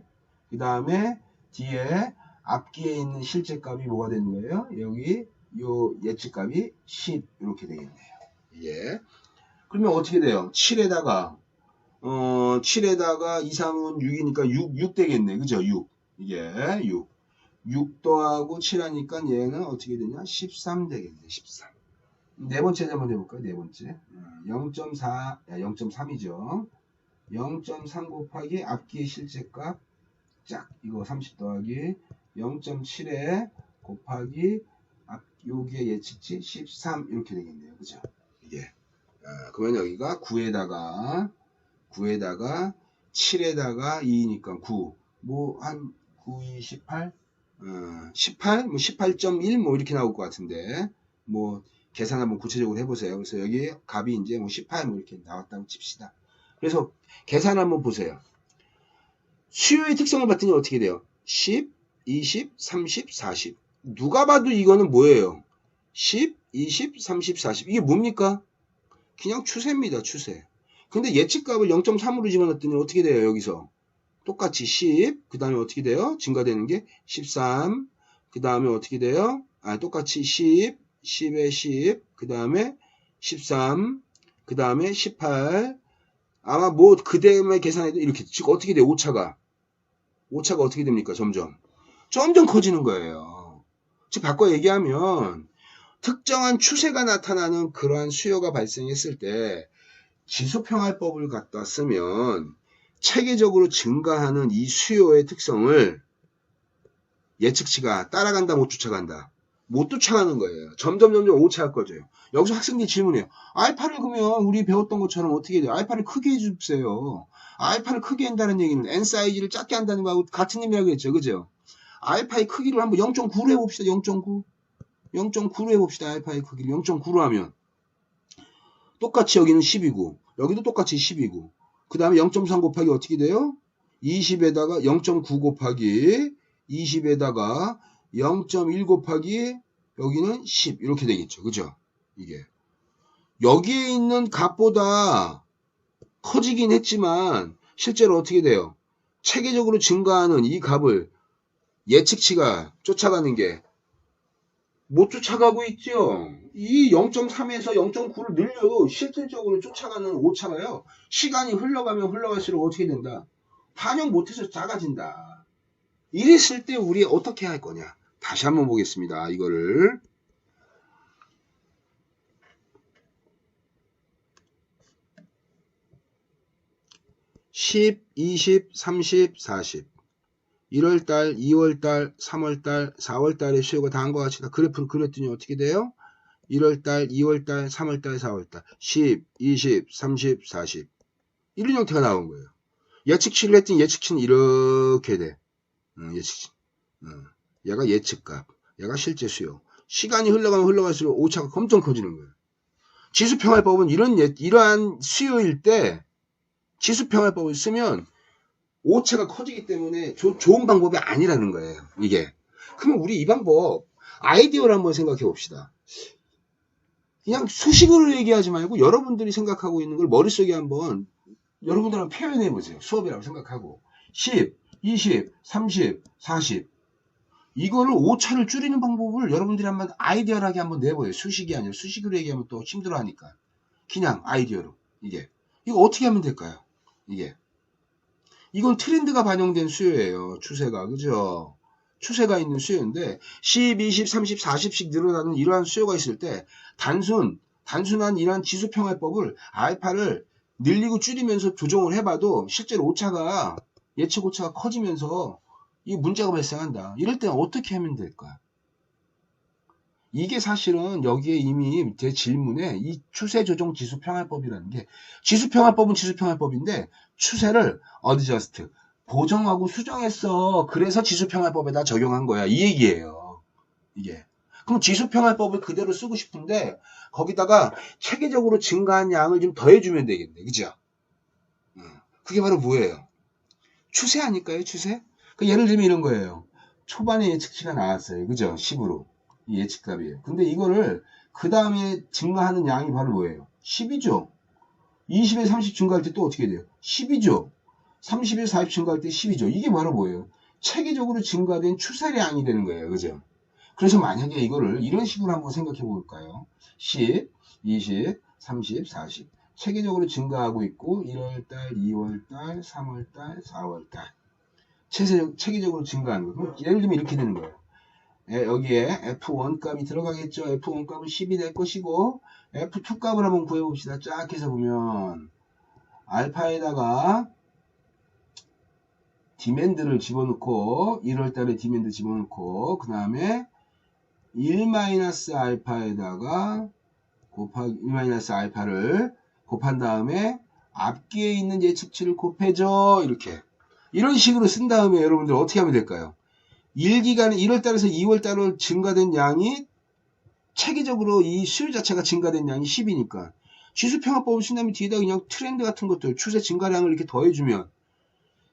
그 다음에 뒤에 앞기에 있는 실제값이 뭐가 되는 거예요? 여기 요 예측값이 10 이렇게 되겠네요. 예. 그러면 어떻게 돼요? 7에다가 2, 3은 6이니까 6 되겠네. 그죠? 6. 이게 6 더하고 7 하니까 얘는 어떻게 되냐? 13 되겠네. 13. 네 번째 한번 해볼까요? 네 번째. 0.3이죠. 0.3 곱하기 앞기의 실제값 짝 이거 30 더하기 0.7에 곱하기 여기에 예측치 13 이렇게 되겠네요. 그죠? 이게 그러면 여기가 9에다가 7에다가 2니까 9 뭐 한 9, 2, 18 18 뭐 18.1 뭐 이렇게 나올 것 같은데 뭐 계산 한번 구체적으로 해보세요. 그래서 여기 값이 이제 뭐 18 뭐 이렇게 나왔다고 칩시다. 그래서 계산 한번 보세요. 수요의 특성을 봤더니 어떻게 돼요? 10, 20, 30, 40. 누가 봐도 이거는 뭐예요? 10, 20, 30, 40. 이게 뭡니까? 그냥 추세입니다. 추세. 근데 예측값을 0.3으로 집어넣었더니 어떻게 돼요? 여기서 똑같이 10, 그 다음에 어떻게 돼요? 증가되는 게 13, 그 다음에 어떻게 돼요? 똑같이 10, 10에 10, 그 다음에 13, 그 다음에 18, 아마 뭐 그 다음에 계산해도 이렇게, 즉 어떻게 돼요? 오차가 어떻게 됩니까? 점점 커지는 거예요. 즉 바꿔 얘기하면 특정한 추세가 나타나는 그러한 수요가 발생했을 때 지수평활법을 갖다 쓰면 체계적으로 증가하는 이 수요의 특성을 예측치가 따라간다 못 쫓아간다? 못 쫓아가는 거예요. 점점 오차가 꺼져요. 여기서 학생들이 질문해요. 알파를 그러면 우리 배웠던 것처럼 어떻게 돼요? 알파를 크게 해주세요. 알파를 크게 한다는 얘기는 n 사이즈를 작게 한다는 거하고 같은 의미라고 했죠. 그죠? 알파의 크기를 한번 0.9로 해봅시다. 0.9로 해봅시다. 알파의 크기를 0.9로 하면 똑같이 여기는 10이고 여기도 똑같이 10이고 그 다음에 0.3 곱하기 어떻게 돼요? 20에다가 0.9 곱하기 20에다가 0.1 곱하기 여기는 10 이렇게 되겠죠. 그죠? 이게 여기에 있는 값보다 커지긴 했지만 실제로 어떻게 돼요? 체계적으로 증가하는 이 값을 예측치가 쫓아가는 게 못 쫓아가고 있죠. 이 0.3에서 0.9를 늘려도 실질적으로 쫓아가는 오차가요. 시간이 흘러가면 흘러갈수록 어떻게 된다? 반영 못해서 작아진다. 이랬을 때 우리 어떻게 할 거냐? 다시 한번 보겠습니다. 이거를. 10, 20, 30, 40. 1월달, 2월달, 3월달, 4월달의 수요가 다음과 같이 다 그래프를 그렸더니 어떻게 돼요? 1월달, 2월달, 3월달, 4월달 10, 20, 30, 40 이런 형태가 나온 거예요. 예측치를 했더니 예측치는 이렇게 돼. 예측치. 얘가 예측값, 얘가 실제 수요. 시간이 흘러가면 흘러갈수록 오차가 엄청 커지는 거예요. 지수평활법은 이러한 수요일 때 지수평활법을 쓰면 오차가 커지기 때문에 좋은 방법이 아니라는 거예요. 이게. 그러면 우리 이 방법 아이디어를 한번 생각해 봅시다. 그냥 수식으로 얘기하지 말고 여러분들이 생각하고 있는 걸 머릿속에 한번 여러분들하고 표현해 보세요. 수업이라고 생각하고 10, 20, 30, 40 이거를 오차를 줄이는 방법을 여러분들이 한번 아이디어하게 한번 내보여요. 수식이 아니라 수식으로 얘기하면 또 힘들어 하니까 그냥 아이디어로 이거 어떻게 하면 될까요? 이건 트렌드가 반영된 수요예요. 추세가 그죠? 추세가 있는 수요인데 10, 20, 30, 40씩 늘어나는 이러한 수요가 있을 때 단순한 이러한 지수평활법을 알파를 늘리고 줄이면서 조정을 해봐도 실제로 오차가 예측 오차가 커지면서 이 문제가 발생한다. 이럴 때는 어떻게 하면 될까? 이게 사실은 여기에 이미 제 질문에 이 추세조정 지수평활법이라는 게 지수평활법은 지수평활법인데 추세를 어드저스트 보정하고 수정했어. 그래서 지수평활법에다 적용한 거야. 이 얘기예요. 이게. 그럼 지수평활법을 그대로 쓰고 싶은데 거기다가 체계적으로 증가한 양을 좀 더해주면 되겠네. 그죠? 그게 바로 뭐예요? 추세 아닐까요? 추세? 예를 들면 이런 거예요. 초반에 예측치가 나왔어요. 그죠? 10으로. 이 예측값이에요. 근데 이거를 그 다음에 증가하는 양이 바로 뭐예요? 10이죠. 20에 30 증가할 때 또 어떻게 돼요? 10이죠. 30에 40 증가할 때 10이죠. 이게 바로 뭐예요? 체계적으로 증가된 추세량이 되는 거예요. 그죠? 그래서 만약에 이거를 이런 식으로 한번 생각해 볼까요? 10, 20, 30, 40 체계적으로 증가하고 있고 1월달, 2월달, 3월달, 4월달 체계적으로 증가하는 거. 예를 들면 이렇게 되는 거예요. 여기에 F1 값이 들어가겠죠. F1 값은 10이 될 것이고 F2 값을 한번 구해봅시다. 쫙 해서 보면 알파에다가 디맨드를 집어넣고 1월달에 디맨드 집어넣고 그 다음에 1-알파에다가 곱하기 1-알파를 곱한 다음에 앞뒤에 있는 예측치를 곱해줘. 이렇게 이런 식으로 쓴 다음에 여러분들 어떻게 하면 될까요? 1기간에 1월달에서 2월달로 증가된 양이 체계적으로 이 수요 자체가 증가된 양이 10이니까 지수평화법을 쓴다면 뒤에다 그냥 트렌드 같은 것들 추세 증가량을 이렇게 더해주면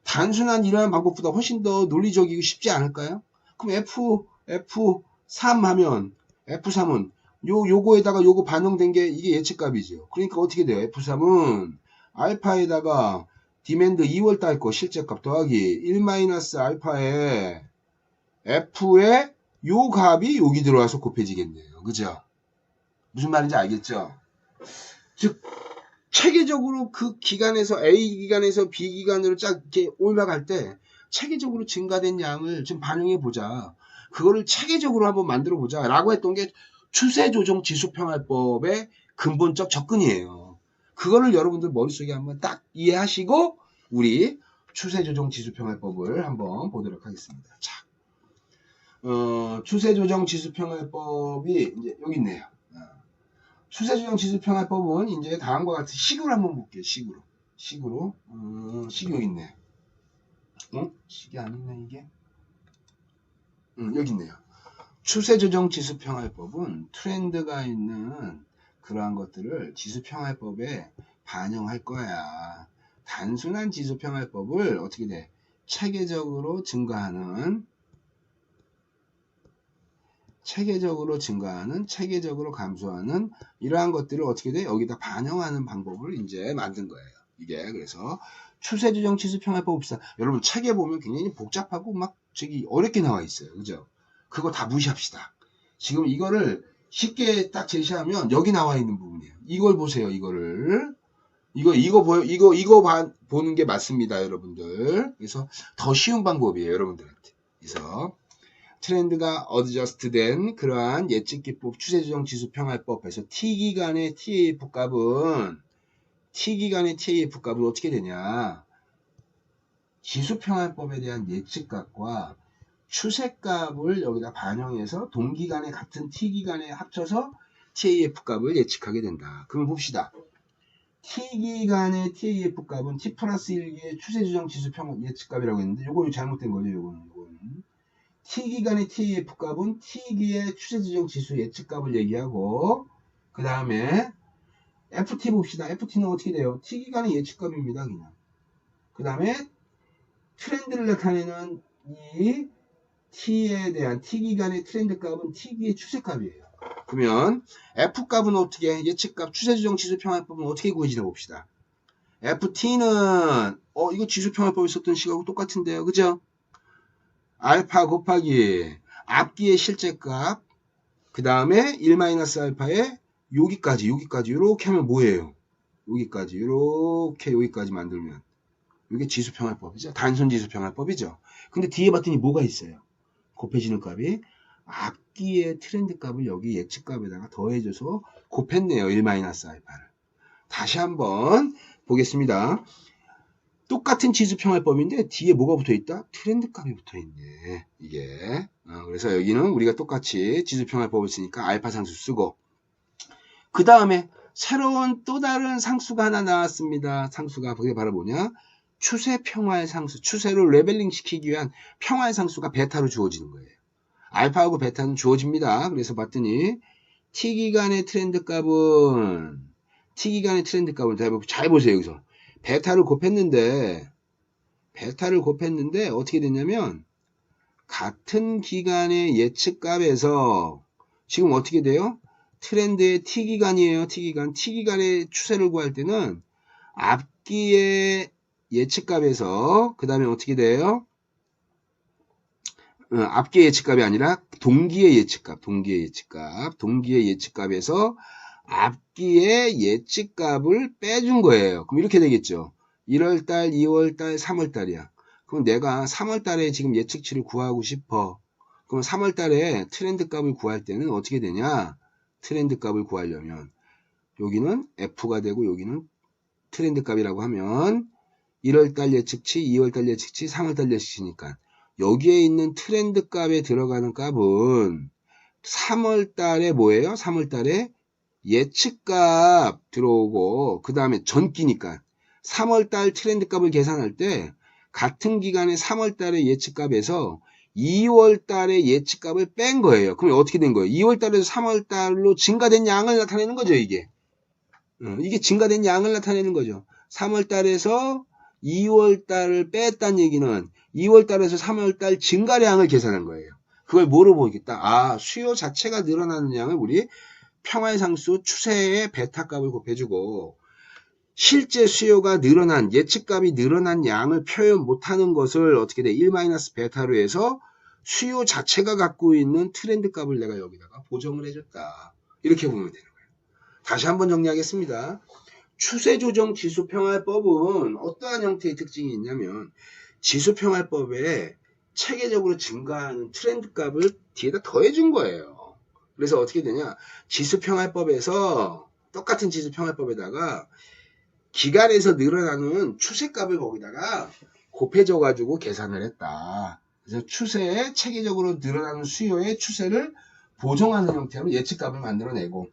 단순한 이러한 방법보다 훨씬 더 논리적이고 쉽지 않을까요? 그럼 F3 하면 F3은 요거에다가 요거 반영된 게 이게 예측값이죠. 그러니까 어떻게 돼요? F3은 알파에다가 디맨드 2월달 거 실제값 더하기 1-알파에 F에 요 값이 여기 들어와서 곱해지겠네요. 그죠? 무슨 말인지 알겠죠? 즉 체계적으로 그 기간에서 A 기간에서 B 기간으로 쫙 이렇게 올라갈 때 체계적으로 증가된 양을 좀 반영해 보자. 그거를 체계적으로 한번 만들어 보자 라고 했던 게 추세조정 지수평활법의 근본적 접근이에요. 그거를 여러분들 머릿속에 한번 딱 이해하시고 우리 추세조정 지수평활법을 한번 보도록 하겠습니다. 자, 추세조정 지수평활법이 이제 여기 있네요. 추세조정 지수평활법은 이제 다음과 같은 식으로 한번 볼게요. 식이 여기 있네요. 식이 아니네 이게. 여기 있네요. 추세조정 지수평활법은 트렌드가 있는 그러한 것들을 지수평활법에 반영할 거야. 단순한 지수평활법을 어떻게 돼? 체계적으로 증가하는 체계적으로 감소하는 이러한 것들을 어떻게 돼? 여기다 반영하는 방법을 이제 만든 거예요. 이게 그래서 추세조정 지수평활법 봅시다. 여러분 책에 보면 굉장히 복잡하고 막 어렵게 나와 있어요. 그죠? 그거 다 무시합시다. 지금 이거를 쉽게 딱 제시하면 여기 나와 있는 부분이에요. 이걸 보세요. 이거를. 보는 게 맞습니다, 여러분들. 그래서 더 쉬운 방법이에요, 여러분들한테. 그래서 트렌드가 어드저스트된 그러한 예측기법 추세조정 지수 평할법에서 T기간의 TAF 값은 어떻게 되냐? 지수 평할법에 대한 예측값과 추세값을 여기다 반영해서 동기간의 같은 T기간에 합쳐서 TAF 값을 예측하게 된다. 그럼 봅시다. T기간의 TAF 값은 T 플러스 1기의 추세조정 지수 평 예측값이라고 했는데 요거 잘못된 거죠. 요거는. T기간의 TAF 값은 T기의 추세조정 지수 예측값을 얘기하고 그 다음에 FT 봅시다. FT는 어떻게 돼요? T기간의 예측값입니다. 그냥. 그 다음에 트렌드를 나타내는 이 T에 대한 T기간의 트렌드 값은 T기의 추세값이에요. 그러면 F값은 어떻게 예측값 추세조정 지수평할법은 어떻게 구해지나 봅시다. FT는 이거 지수평할법에 썼던 식하고 똑같은데요. 그죠? 알파 곱하기 앞기의 실제값 그 다음에 1-알파에 여기까지 이렇게 하면 뭐예요? 여기까지 만들면 이게 지수평할법이죠. 단순 지수평할법이죠. 근데 뒤에 봤더니 뭐가 있어요? 곱해지는 값이 앞기의 트렌드 값을 여기 예측값에다가 더해줘서 곱했네요. 1-알파를. 다시 한번 보겠습니다. 똑같은 지수평할법인데 뒤에 뭐가 붙어있다? 트렌드 값이 붙어있네. 이게. 그래서 여기는 우리가 똑같이 지수평할법을 쓰니까 알파 상수 쓰고 그 다음에 새로운 또 다른 상수가 하나 나왔습니다. 상수가 그게 바로 뭐냐? 추세평화의 상수. 추세를 레벨링 시키기 위한 평화의 상수가 베타로 주어지는 거예요. 알파하고 베타는 주어집니다. 그래서 봤더니 T기간의 트렌드 값은 잘 보세요. 여기서 베타를 곱했는데 어떻게 됐냐면 같은 기간의 예측값에서 지금 어떻게 돼요? 트렌드의 T기간이에요. T기간의 추세를 구할 때는 앞기의 예측값에서 그 다음에 어떻게 돼요? 앞기의 예측값이 아니라 동기의 예측값에서 앞기의 예측값을 빼준 거예요. 그럼 이렇게 되겠죠. 1월달, 2월달, 3월달이야. 그럼 내가 3월달에 지금 예측치를 구하고 싶어. 그럼 3월달에 트렌드 값을 구할 때는 어떻게 되냐? 트렌드 값을 구하려면 여기는 F가 되고 여기는 트렌드 값이라고 하면 1월달 예측치, 2월달 예측치, 3월달 예측치니까 여기에 있는 트렌드 값에 들어가는 값은 3월달에 뭐예요? 3월달에 예측값 들어오고 그 다음에 전기니까 3월달 트렌드 값을 계산할 때 같은 기간의 3월달의 예측값에서 2월달의 예측값을 뺀 거예요. 그럼 어떻게 된 거예요? 2월달에서 3월달로 증가된 양을 나타내는 거죠. 이게 증가된 양을 나타내는 거죠. 3월달에서 2월달을 뺐다는 얘기는 2월달에서 3월달 증가량을 계산한 거예요. 그걸 뭐로 보겠다? 수요 자체가 늘어나는 양을 우리 평화의 상수 추세의 베타 값을 곱해주고 실제 수요가 늘어난 예측값이 늘어난 양을 표현 못하는 것을 어떻게 돼? 1-베타로 해서 수요 자체가 갖고 있는 트렌드 값을 내가 여기다가 보정을 해줬다. 이렇게 보면 되는 거예요. 다시 한번 정리하겠습니다. 추세조정 지수평할법은 어떠한 형태의 특징이 있냐면 지수평할법에 체계적으로 증가하는 트렌드 값을 뒤에다 더해준 거예요. 그래서 어떻게 되냐? 지수평할법에서 똑같은 지수평할법에다가 기간에서 늘어나는 추세값을 거기다가 곱해줘 가지고 계산을 했다. 그래서 추세에 체계적으로 늘어나는 수요의 추세를 보정하는 형태로 예측값을 만들어내고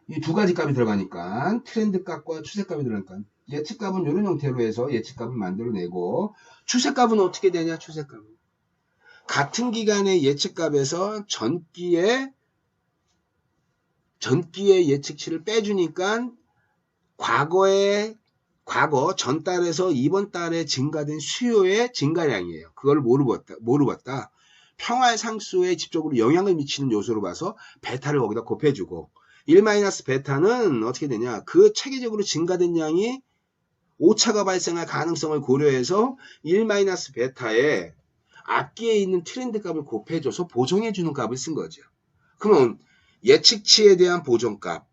이 두 가지 값이 들어가니까 트렌드 값과 추세값이 들어가니까 예측값은 이런 형태로 해서 예측값을 만들어내고 추세값은 어떻게 되냐? 추세값은 같은 기간의 예측값에서 전기의 예측치를 빼주니까 과거 전달에서 이번 달에 증가된 수요의 증가량이에요. 그걸 뭐로 봤다? 평화의 상수에 직접적으로 영향을 미치는 요소로 봐서 베타를 거기다 곱해주고 1-베타는 어떻게 되냐? 그 체계적으로 증가된 양이 오차가 발생할 가능성을 고려해서 1-베타에 앞기에 있는 트렌드 값을 곱해줘서 보정해주는 값을 쓴 거죠. 그러면 예측치에 대한 보정값,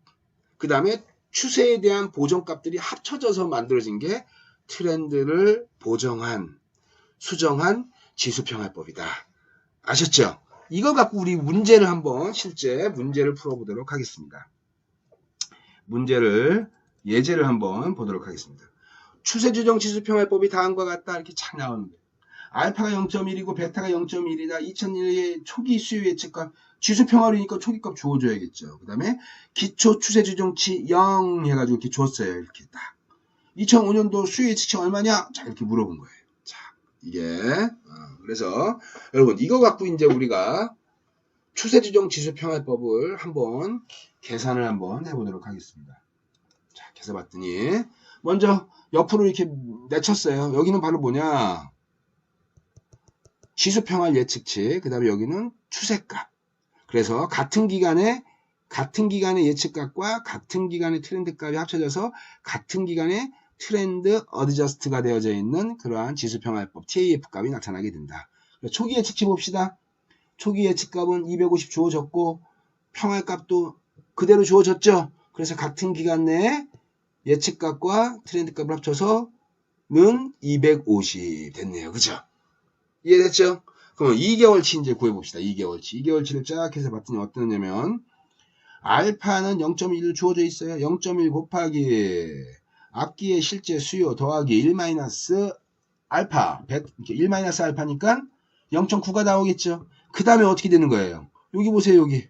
그 다음에 추세에 대한 보정값들이 합쳐져서 만들어진 게 트렌드를 보정한, 수정한 지수평활법이다. 아셨죠? 이거 갖고 우리 문제를 한번 실제 문제를 풀어보도록 하겠습니다. 문제를 예제를 한번 보도록 하겠습니다. 추세조정 지수평활법이 다음과 같다 이렇게 착 나오는데 알파가 0.1이고 베타가 0.1이다. 2001년 초기 수요 예측값 지수평활이니까 초기값 주어줘야겠죠. 그 다음에 기초 추세조정치 0 해가지고 이렇게 줬어요. 이렇게 딱 2005년도 수요 예측치 얼마냐? 자 이렇게 물어본 거예요. 자 이게 그래서 여러분 이거 갖고 이제 우리가 추세조정 지수평활법을 한번 계산을 한번 해보도록 하겠습니다. 자 계산봤더니 먼저 옆으로 이렇게 내쳤어요. 여기는 바로 뭐냐? 지수평활 예측치, 그 다음에 여기는 추세값. 그래서 같은 기간에 예측값과 같은 기간의 트렌드값이 합쳐져서 같은 기간에 트렌드 어드저스트가 되어져 있는 그러한 지수평활법 TAF 값이 나타나게 된다. 초기 예측치 봅시다. 초기 예측값은 250 주어졌고 평활값도 그대로 주어졌죠. 그래서 같은 기간 내에 예측값과 트렌드값을 합쳐서는 250 됐네요. 그죠? 이해됐죠? 그럼 2개월치 이제 구해봅시다. 2개월치를 쫙 해서 봤더니 어떠냐면 알파는 0.1 주어져 있어요. 0.1 곱하기 앞기의 실제 수요 더하기 1 마이너스 알파 1 마이너스 알파니까 0.9가 나오겠죠. 그 다음에 어떻게 되는 거예요? 여기 보세요. 여기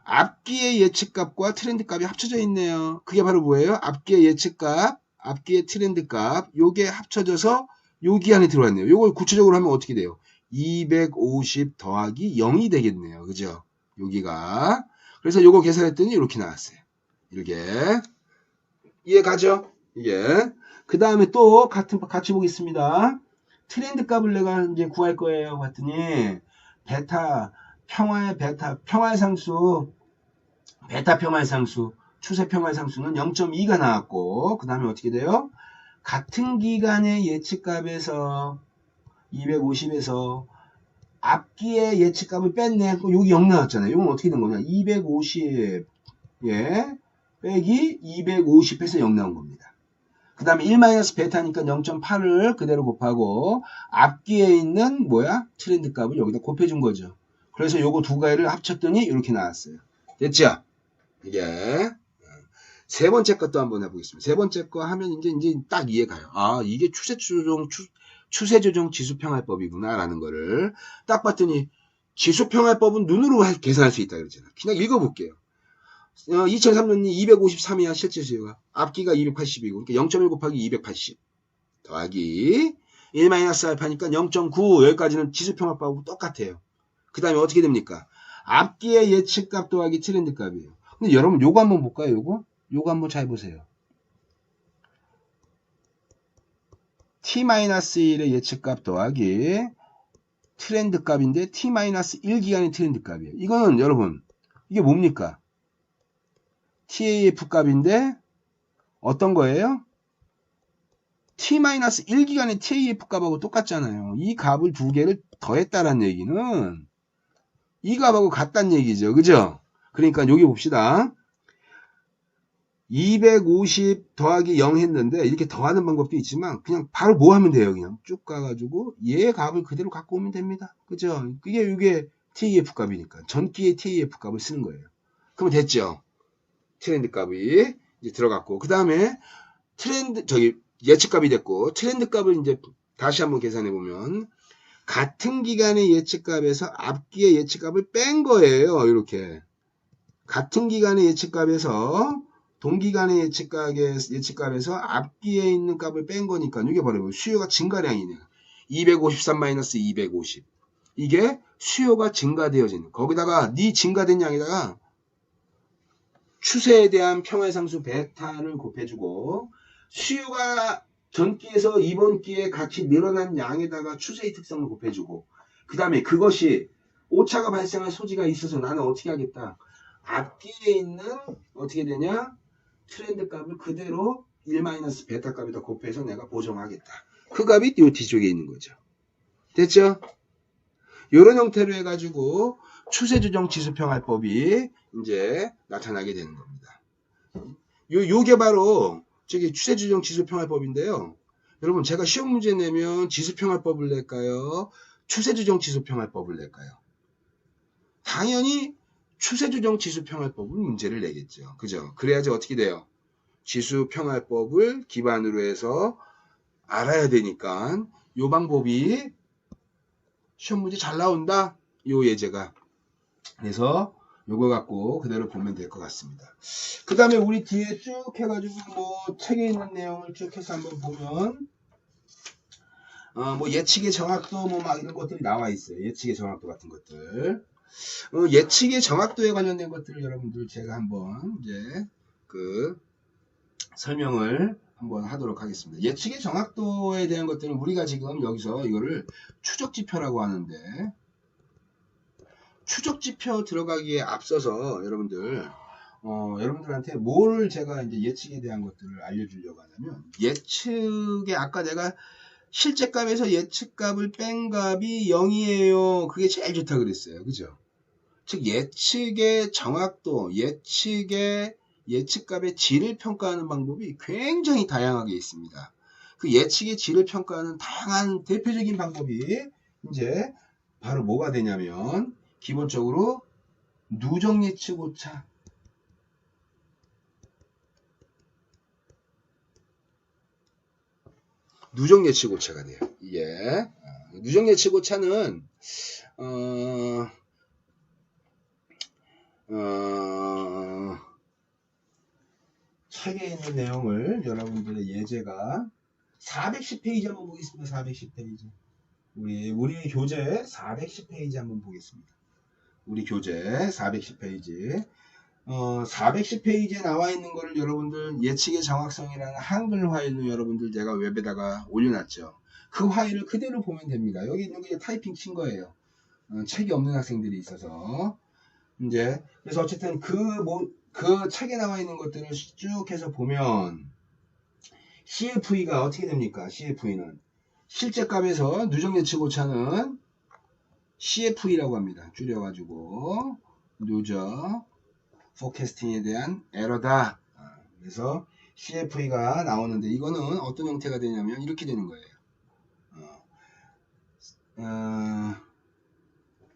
앞기의 예측값과 트렌드값이 합쳐져 있네요. 그게 바로 뭐예요? 앞기의 예측값, 앞기의 트렌드값, 요게 합쳐져서 여기 안에 들어왔네요. 요걸 구체적으로 하면 어떻게 돼요? 250 더하기 0이 되겠네요. 그죠? 여기가. 그래서 요거 계산했더니 이렇게 나왔어요. 이렇게. 이해 가죠? 이게. 그 다음에 또 같이 보겠습니다. 트렌드 값을 내가 이제 구할 거예요. 봤더니 베타 평활상수 추세 평활상수는 0.2가 나왔고 그 다음에 어떻게 돼요? 같은 기간의 예측값에서 250에서 앞기의 예측값을 뺐네. 여기 0 나왔잖아요. 이건 어떻게 된 거냐? 250 빼기 250 해서 0 나온 겁니다. 그 다음에 1 마이너스 베타니까 0.8을 그대로 곱하고 앞기에 있는 트렌드 값을 여기다 곱해준 거죠. 그래서 요거 두 가지를 합쳤더니 이렇게 나왔어요. 됐죠? 이게 세 번째 것도 한번 해보겠습니다. 세 번째 거 하면 이제 딱 이해가요. 아 이게 추세조정 지수평활법이구나 라는 거를 딱 봤더니 지수평활법은 눈으로 계산할 수 있다 그러잖아요. 그냥 읽어볼게요. 2003년이 253이야 실제 수요가. 앞기가 280이고 그러니까 0.1 곱하기 280 더하기 1 마이너스 알파니까 0.9 여기까지는 지수평활법하고 똑같아요. 그 다음에 어떻게 됩니까? 앞기의 예측값 더하기 트렌드 값이에요. 근데 여러분 요거 한번 볼까요? 요거 한번 잘 보세요. T-1의 예측값 더하기 트렌드 값인데 T-1 기간의 트렌드 값이에요. 이거는 여러분 이게 뭡니까? TAF 값인데 어떤 거예요? T-1 기간의 TAF 값하고 똑같잖아요. 이 값을 두 개를 더했다는 얘기는 이 값하고 같다는 얘기죠. 그죠? 그러니까 여기 봅시다. 250 더하기 0 했는데 이렇게 더하는 방법도 있지만 그냥 바로 뭐 하면 돼요. 그냥 쭉 가가지고 얘 값을 그대로 갖고 오면 됩니다. 그죠? 이게 TAF 값이니까 전기의 TAF 값을 쓰는 거예요. 그러면 됐죠? 트렌드 값이 이제 들어갔고 그 다음에 예측값이 됐고 트렌드 값을 이제 다시 한번 계산해 보면 같은 기간의 예측값에서 앞기의 예측값을 뺀 거예요. 이렇게 같은 기간의 예측값에서 동기간의 예측값에서 앞기에 있는 값을 뺀 거니까 이게 바로 수요가 증가량이네요. 253-250 이게 수요가 증가되어지는 거기다가 증가된 양에다가 추세에 대한 평활상수 베타를 곱해주고 수요가 전기에서 이번 기에 같이 늘어난 양에다가 추세의 특성을 곱해주고 그 다음에 그것이 오차가 발생할 소지가 있어서 나는 어떻게 하겠다. 앞기에 있는 어떻게 되냐 트렌드 값을 그대로 1 마이너스 베타 값에다 곱해서 내가 보정하겠다. 그 값이 이 뒤쪽에 있는 거죠. 됐죠? 이런 형태로 해가지고 추세조정 지수평할법이 이제 나타나게 되는 겁니다. 요게 바로 저기 추세조정 지수평할법인데요. 여러분 제가 시험 문제 내면 지수평할법을 낼까요? 추세조정 지수평할법을 낼까요? 당연히 추세조정 지수평할법을 문제를 내겠죠. 그죠? 그래야지 어떻게 돼요? 지수평할법을 기반으로 해서 알아야 되니까 요 방법이 시험 문제 잘 나온다. 요 예제가. 그래서 요거 갖고 그대로 보면 될 것 같습니다. 그 다음에 우리 뒤에 쭉 해가지고 뭐 책에 있는 내용을 쭉 해서 한번 보면 뭐 예측의 정확도 뭐 막 이런 것들이 나와 있어요. 예측의 정확도 같은 것들. 예측의 정확도에 관련된 것들을 여러분들 제가 한번 이제 그 설명을 한번 하도록 하겠습니다. 예측의 정확도에 대한 것들은 우리가 지금 여기서 이거를 추적지표라고 하는데 추적지표 들어가기에 앞서서 여러분들한테 뭘 제가 이제 예측에 대한 것들을 알려주려고 하냐면 예측에 아까 내가 실제값에서 예측값을 뺀 값이 0이에요. 그게 제일 좋다 그랬어요. 그죠? 즉 예측의 정확도, 예측값의 질을 평가하는 방법이 굉장히 다양하게 있습니다. 그 예측의 질을 평가하는 다양한 대표적인 방법이 이제 바로 뭐가 되냐면 기본적으로 누적 예측 오차, 누적 예측 오차가 돼요. 이게 누적 예측 오차는 책에 있는 내용을 여러분들의 예제가 410페이지 한번 보겠습니다. 410페이지. 우리 교재 410페이지 한번 보겠습니다. 우리 교재 410페이지. 410페이지에 나와 있는 거를 여러분들 예측의 정확성이라는 한글 파일로 여러분들 제가 웹에다가 올려놨죠. 그 파일을 그대로 보면 됩니다. 여기 있는 게 타이핑 친 거예요. 책이 없는 학생들이 있어서. 이제, 그래서 어쨌든 그 책에 나와 있는 것들을 쭉 해서 보면, CFE가 어떻게 됩니까? CFE는. 실제값에서 누적 예측 오차는 CFE라고 합니다. 줄여가지고, 누적 포캐스팅에 대한 에러다. 그래서 CFE가 나오는데, 이거는 어떤 형태가 되냐면, 이렇게 되는 거예요.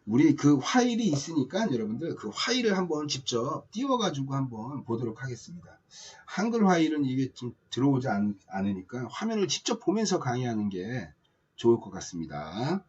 우리 그 파일이 있으니까 여러분들 그 파일을 한번 직접 띄워가지고 한번 보도록 하겠습니다. 한글 파일은 이게 좀 들어오지 않으니까 화면을 직접 보면서 강의하는 게 좋을 것 같습니다.